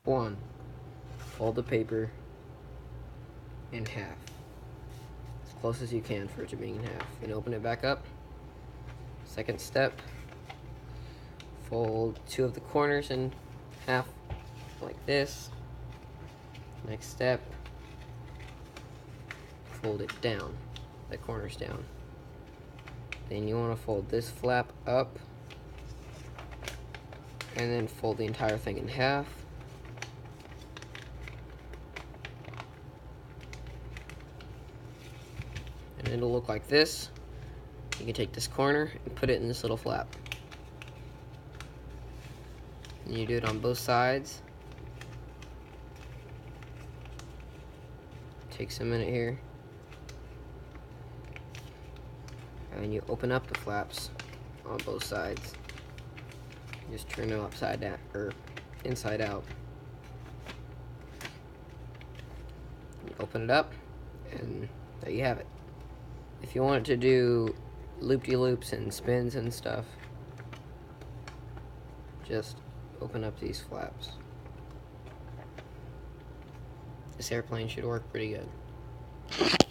1. Fold the paper in half, as close as you can for it to being in half. Then open it back up. Second step, fold 2 of the corners in half, like this. Next step, fold it down, the corners down. Then you want to fold this flap up, and then fold the entire thing in half. And it'll look like this. You can take this corner and put it in this little flap. And you do it on both sides. Takes a minute here. And you open up the flaps on both sides. Just turn them upside down, or inside out. You open it up, and there you have it. If you want to do loop-de-loops and spins and stuff, just open up these flaps. This airplane should work pretty good.